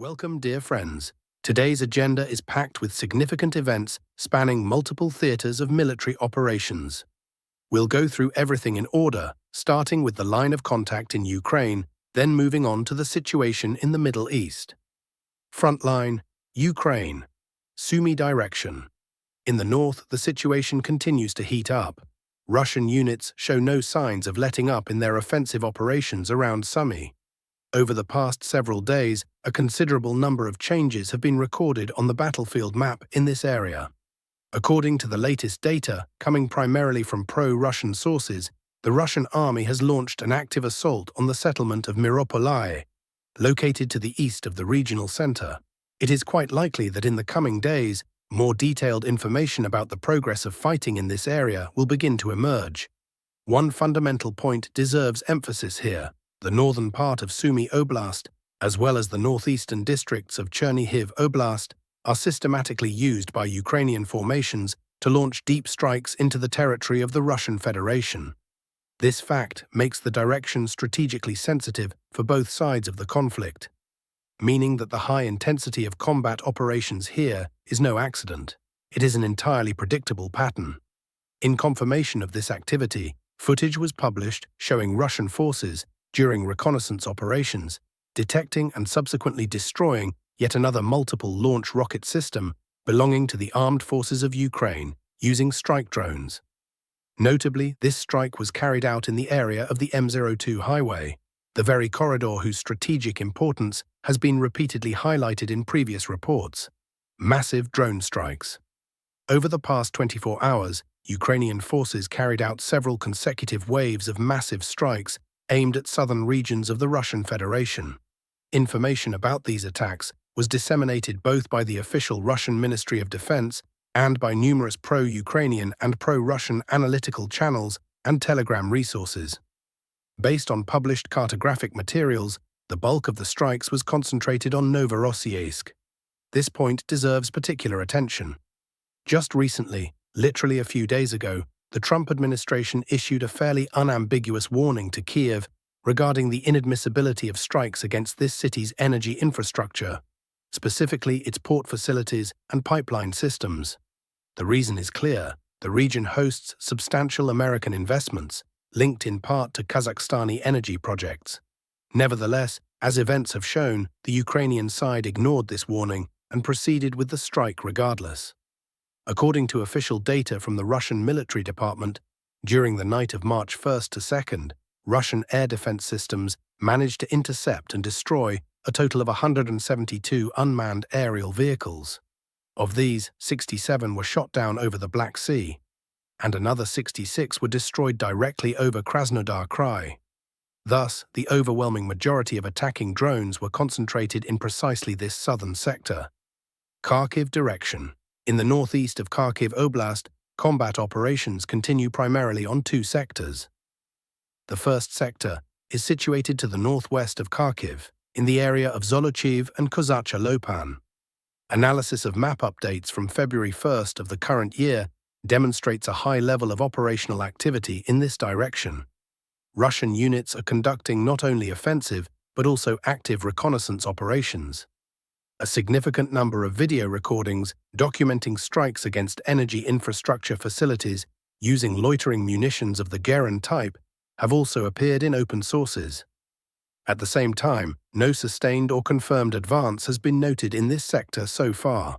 Welcome, dear friends. Today's agenda is packed with significant events spanning multiple theaters of military operations. We'll go through everything in order, starting with the line of contact in Ukraine, then moving on to the situation in the Middle East. Frontline, Ukraine. Sumy direction. In the north, the situation continues to heat up. Russian units show no signs of letting up in their offensive operations around Sumy. Over the past several days, a considerable number of changes have been recorded on the battlefield map in this area. According to the latest data, coming primarily from pro-Russian sources, the Russian army has launched an active assault on the settlement of Miropolye, located to the east of the regional center. It is quite likely that in the coming days, more detailed information about the progress of fighting in this area will begin to emerge. One fundamental point deserves emphasis here. The northern part of Sumy Oblast, as well as the northeastern districts of Chernihiv Oblast, are systematically used by Ukrainian formations to launch deep strikes into the territory of the Russian Federation. This fact makes the direction strategically sensitive for both sides of the conflict, meaning that the high intensity of combat operations here is no accident. It is an entirely predictable pattern. In confirmation of this activity, footage was published showing Russian forces during reconnaissance operations, detecting and subsequently destroying yet another multiple launch rocket system belonging to the armed forces of Ukraine using strike drones. Notably, this strike was carried out in the area of the M02 highway, the very corridor whose strategic importance has been repeatedly highlighted in previous reports. Massive drone strikes. Over the past 24 hours, Ukrainian forces carried out several consecutive waves of massive strikes aimed at southern regions of the Russian Federation. Information about these attacks was disseminated both by the official Russian Ministry of Defense and by numerous pro-Ukrainian and pro-Russian analytical channels and Telegram resources. Based on published cartographic materials, the bulk of the strikes was concentrated on Novorossiysk. This point deserves particular attention. Just recently, literally a few days ago, the Trump administration issued a fairly unambiguous warning to Kiev regarding the inadmissibility of strikes against this city's energy infrastructure, specifically its port facilities and pipeline systems. The reason is clear: the region hosts substantial American investments, linked in part to Kazakhstani energy projects. Nevertheless, as events have shown, the Ukrainian side ignored this warning and proceeded with the strike regardless. According to official data from the Russian military department, during the night of March 1st to 2nd, Russian air defense systems managed to intercept and destroy a total of 172 unmanned aerial vehicles. Of these, 67 were shot down over the Black Sea, and another 66 were destroyed directly over Krasnodar Krai. Thus, the overwhelming majority of attacking drones were concentrated in precisely this southern sector. Kharkiv direction. In the northeast of Kharkiv Oblast, combat operations continue primarily on two sectors. The first sector is situated to the northwest of Kharkiv, in the area of Zolochiv and Kozacha Lopan. Analysis of map updates from February 1st of the current year demonstrates a high level of operational activity in this direction. Russian units are conducting not only offensive but also active reconnaissance operations. A significant number of video recordings documenting strikes against energy infrastructure facilities using loitering munitions of the Geran type have also appeared in open sources. At the same time, no sustained or confirmed advance has been noted in this sector so far.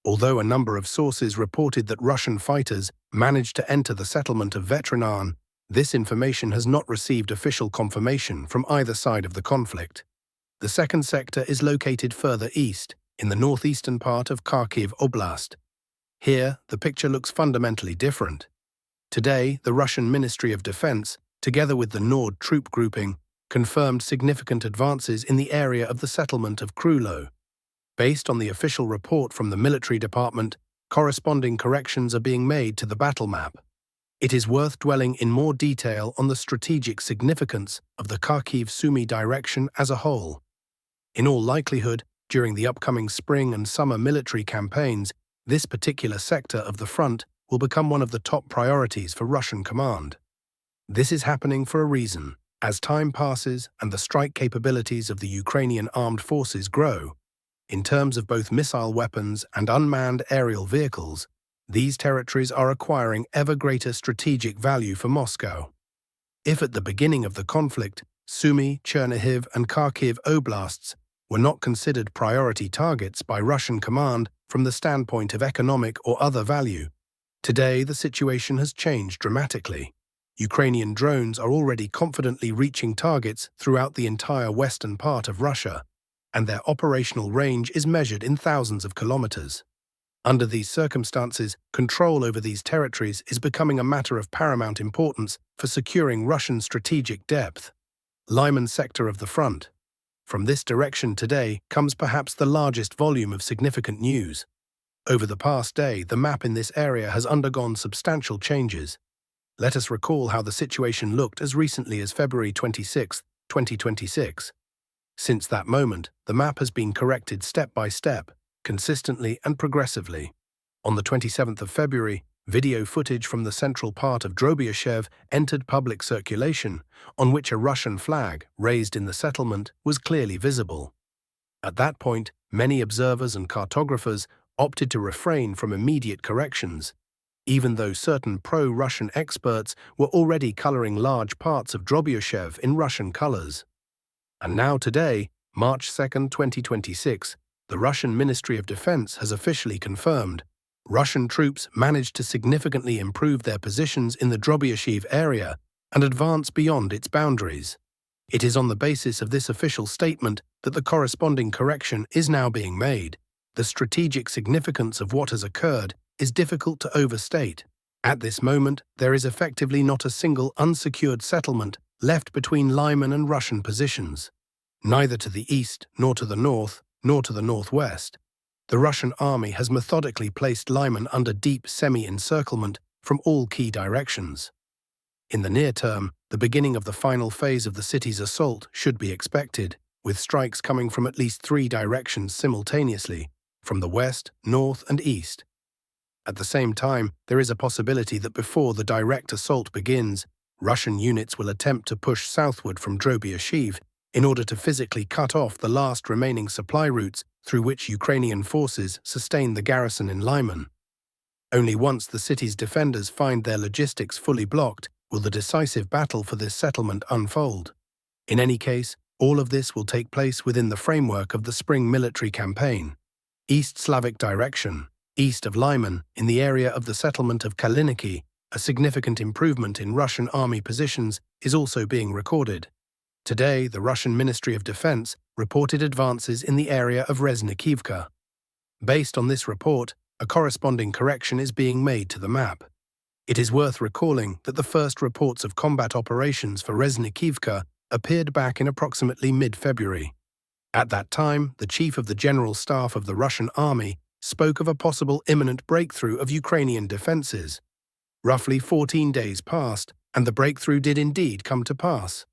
Although a number of sources reported that Russian fighters managed to enter the settlement of Vetrinan, this information has not received official confirmation from either side of the conflict. The second sector is located further east, in the northeastern part of Kharkiv Oblast. Here, the picture looks fundamentally different. Today, the Russian Ministry of Defense, together with the Nord troop grouping, confirmed significant advances in the area of the settlement of Krylo. Based on the official report from the military department, corresponding corrections are being made to the battle map. It is worth dwelling in more detail on the strategic significance of the Kharkiv-Sumy direction as a whole. In all likelihood, during the upcoming spring and summer military campaigns, this particular sector of the front will become one of the top priorities for Russian command. This is happening for a reason. As time passes and the strike capabilities of the Ukrainian armed forces grow, In terms of both missile weapons and unmanned aerial vehicles, these territories are acquiring ever greater strategic value for Moscow. If at the beginning of the conflict, Sumy, Chernihiv, and Kharkiv oblasts were not considered priority targets by Russian command from the standpoint of economic or other value, today the situation has changed dramatically. Ukrainian drones are already confidently reaching targets throughout the entire western part of Russia, and their operational range is measured in thousands of kilometers. Under these circumstances, control over these territories is becoming a matter of paramount importance for securing Russian strategic depth. Lyman sector of the front. From this direction today comes perhaps the largest volume of significant news. Over the past day, the map in this area has undergone substantial changes. Let us recall how the situation looked as recently as February 26, 2026. Since that moment, the map has been corrected step by step, consistently and progressively. On the 27th of February, video footage from the central part of Zaporizhzhia entered public circulation, on which a Russian flag, raised in the settlement, was clearly visible. At that point, many observers and cartographers opted to refrain from immediate corrections, even though certain pro-Russian experts were already coloring large parts of Zaporizhzhia in Russian colors. And now today, March 2, 2026, the Russian Ministry of Defense has officially confirmed Russian troops managed to significantly improve their positions in the Zaporizhzhia area and advance beyond its boundaries. It is on the basis of this official statement that the corresponding correction is now being made. The strategic significance of what has occurred is difficult to overstate. At this moment, there is effectively not a single unsecured settlement left between Lyman and Russian positions. Neither to the east, nor to the north, nor to the northwest. The Russian army has methodically placed Lyman under deep semi-encirclement from all key directions. In the near term, the beginning of the final phase of the city's assault should be expected, with strikes coming from at least 3 directions simultaneously, from the west, north, and east. At the same time, there is a possibility that before the direct assault begins, Russian units will attempt to push southward from Zaporizhzhia in order to physically cut off the last remaining supply routes through which Ukrainian forces sustain the garrison in Lyman. Only once the city's defenders find their logistics fully blocked will the decisive battle for this settlement unfold. In any case, all of this will take place within the framework of the spring military campaign. East Slavic direction, east of Lyman, in the area of the settlement of Kaliniki, a significant improvement in Russian army positions is also being recorded. Today, the Russian Ministry of Defense reported advances in the area of Reznikivka. Based on this report, a corresponding correction is being made to the map. It is worth recalling that the first reports of combat operations for Reznikivka appeared back in approximately mid-February. At that time, the chief of the General Staff of the Russian Army spoke of a possible imminent breakthrough of Ukrainian defenses. Roughly 14 days passed, and the breakthrough did indeed come to pass.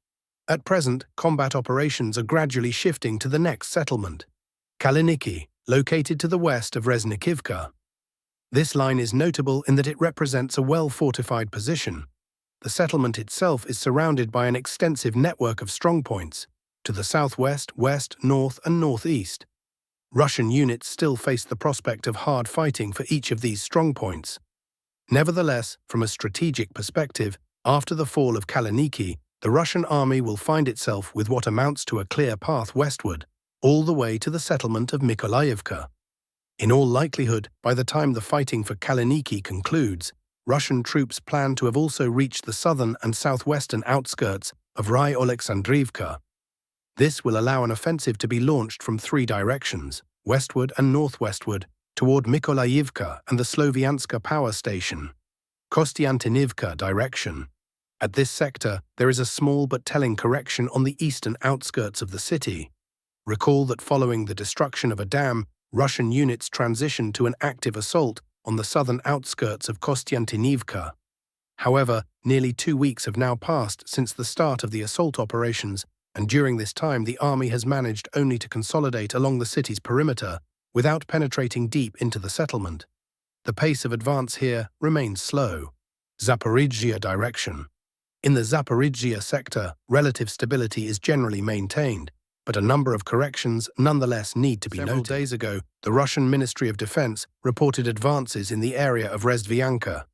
At present, combat operations are gradually shifting to the next settlement, Kaliniki, located to the west of Reznikivka. This line is notable in that it represents a well-fortified position. The settlement itself is surrounded by an extensive network of strongpoints, to the southwest, west, north, and northeast. Russian units still face the prospect of hard fighting for each of these strongpoints. Nevertheless, from a strategic perspective, after the fall of Kaliniki, the Russian army will find itself with what amounts to a clear path westward, all the way to the settlement of Mykolaiivka. In all likelihood, by the time the fighting for Kaliniki concludes, Russian troops plan to have also reached the southern and southwestern outskirts of Oleksandrivka. This will allow an offensive to be launched from 3 directions, westward and northwestward, toward Mykolaiivka and the Slovianska power station, Konstantinovka direction. At this sector, there is a small but telling correction on the eastern outskirts of the city. Recall that following the destruction of a dam, Russian units transitioned to an active assault on the southern outskirts of Konstantinovka. However, nearly 2 weeks have now passed since the start of the assault operations, and during this time the army has managed only to consolidate along the city's perimeter without penetrating deep into the settlement. The pace of advance here remains slow. Zaporizhzhia direction. In the Zaporizhzhia sector, relative stability is generally maintained, but a number of corrections nonetheless need to be noted. Several Days ago, the Russian Ministry of Defense reported advances in the area of Rezhdianka.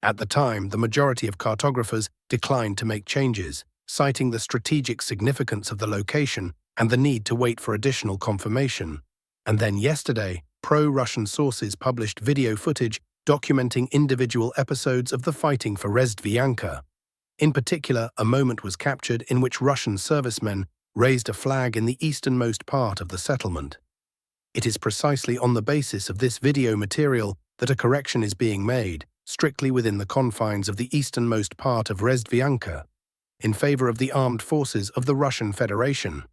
At the time, the majority of cartographers declined to make changes, citing the strategic significance of the location and the need to wait for additional confirmation. And then yesterday, pro-Russian sources published video footage documenting individual episodes of the fighting for Rezhdianka. In particular, a moment was captured in which Russian servicemen raised a flag in the easternmost part of the settlement. It is precisely on the basis of this video material that a correction is being made, strictly within the confines of the easternmost part of Rezhdianka, in favor of the armed forces of the Russian Federation.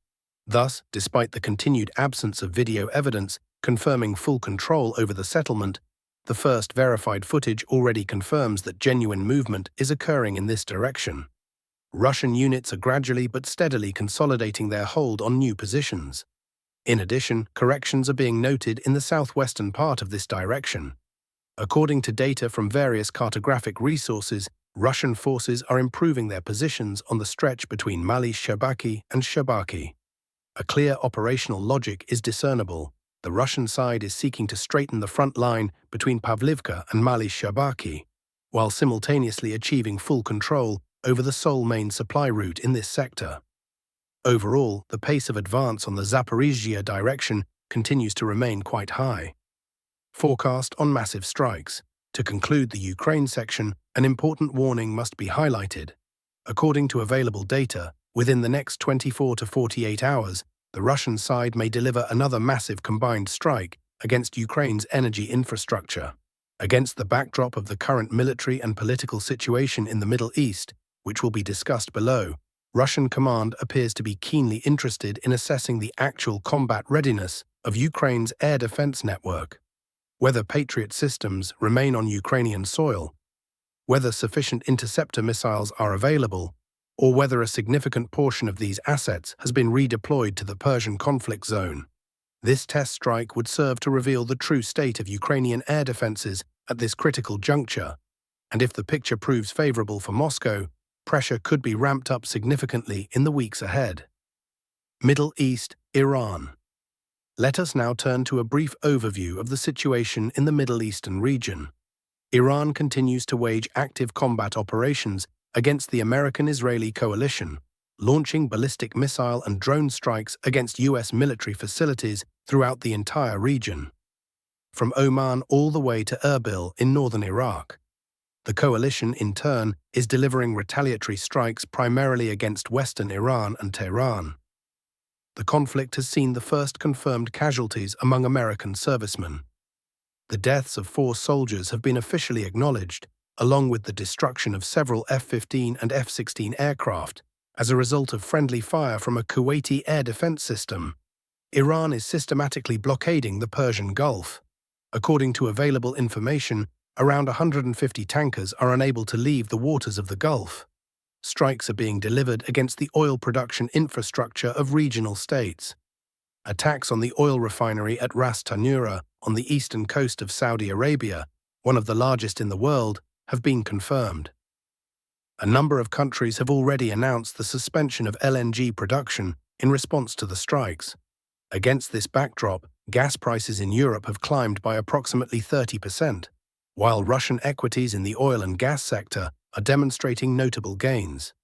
Thus, despite the continued absence of video evidence confirming full control over the settlement, the first verified footage already confirms that genuine movement is occurring in this direction. Russian units are gradually but steadily consolidating their hold on new positions. In addition, corrections are being noted in the southwestern part of this direction. According to data from various cartographic resources, Russian forces are improving their positions on the stretch between Mali Shebaki and Shebaki. A clear operational logic is discernible. The Russian side is seeking to straighten the front line between Pavlivka and Mali Shebaki, while simultaneously achieving full control over the sole main supply route in this sector. Overall, the pace of advance on the Zaporizhzhia direction continues to remain quite high. Forecast on massive strikes. To conclude the Ukraine section, an important warning must be highlighted. According to available data, within the next 24 to 48 hours, the Russian side may deliver another massive combined strike against Ukraine's energy infrastructure. Against the backdrop of the current military and political situation in the Middle East, which will be discussed below, Russian command appears to be keenly interested in assessing the actual combat readiness of Ukraine's air defense network. Whether Patriot systems remain on Ukrainian soil, whether sufficient interceptor missiles are available, or whether a significant portion of these assets has been redeployed to the Persian conflict zone. This test strike would serve to reveal the true state of Ukrainian air defenses at this critical juncture, and if the picture proves favorable for Moscow, pressure could be ramped up significantly in the weeks ahead. Middle East, Iran. Let us now turn to a brief overview of the situation in the Middle Eastern region. Iran continues to wage active combat operations against the American-Israeli coalition, launching ballistic missile and drone strikes against U.S. military facilities throughout the entire region. From Oman all the way to Erbil in northern Iraq. The coalition, in turn, is delivering retaliatory strikes primarily against western Iran and Tehran. The conflict has seen the first confirmed casualties among American servicemen. The deaths of 4 soldiers have been officially acknowledged, along with the destruction of several F-15 and F-16 aircraft, as a result of friendly fire from a Kuwaiti air defense system. Iran is systematically blockading the Persian Gulf. According to available information, around 150 tankers are unable to leave the waters of the Gulf. Strikes are being delivered against the oil production infrastructure of regional states. Attacks on the oil refinery at Ras Tanura on the eastern coast of Saudi Arabia, one of the largest in the world, have been confirmed. A number of countries have already announced the suspension of LNG production in response to the strikes. Against this backdrop, gas prices in Europe have climbed by approximately 30%, while Russian equities in the oil and gas sector are demonstrating notable gains.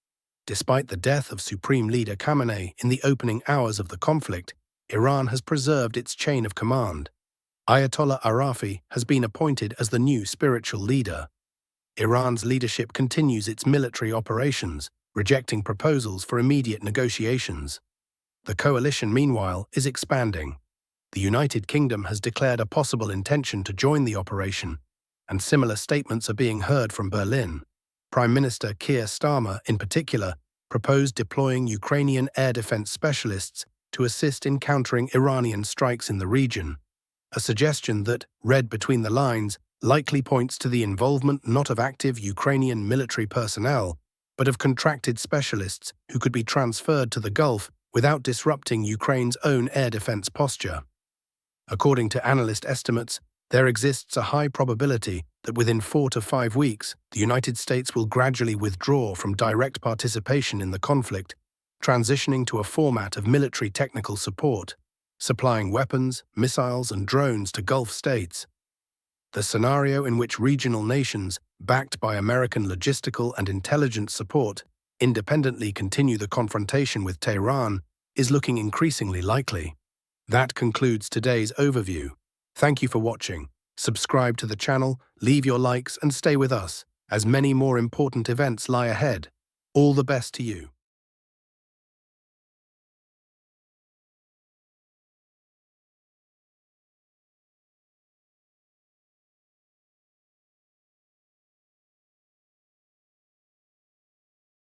Despite the death of Supreme Leader Khamenei in the opening hours of the conflict, Iran has preserved its chain of command. Ayatollah Arafi has been appointed as the new spiritual leader. Iran's leadership continues its military operations, rejecting proposals for immediate negotiations. The coalition, meanwhile, is expanding. The United Kingdom has declared a possible intention to join the operation, and similar statements are being heard from Berlin. Prime Minister Keir Starmer, in particular, proposed deploying Ukrainian air defense specialists to assist in countering Iranian strikes in the region, a suggestion that, read between the lines, likely points to the involvement not of active Ukrainian military personnel, but of contracted specialists who could be transferred to the Gulf without disrupting Ukraine's own air defense posture. According to analyst estimates, there exists a high probability that within 4 to 5 weeks, the United States will gradually withdraw from direct participation in the conflict transitioning to a format of military technical support, supplying weapons, missiles, and drones to Gulf states. The scenario in which regional nations, backed by American logistical and intelligence support, independently continue the confrontation with Tehran is looking increasingly likely. That concludes today's overview. Thank you for watching. Subscribe to the channel, leave your likes, and stay with us, as many more important events lie ahead. All the best to you.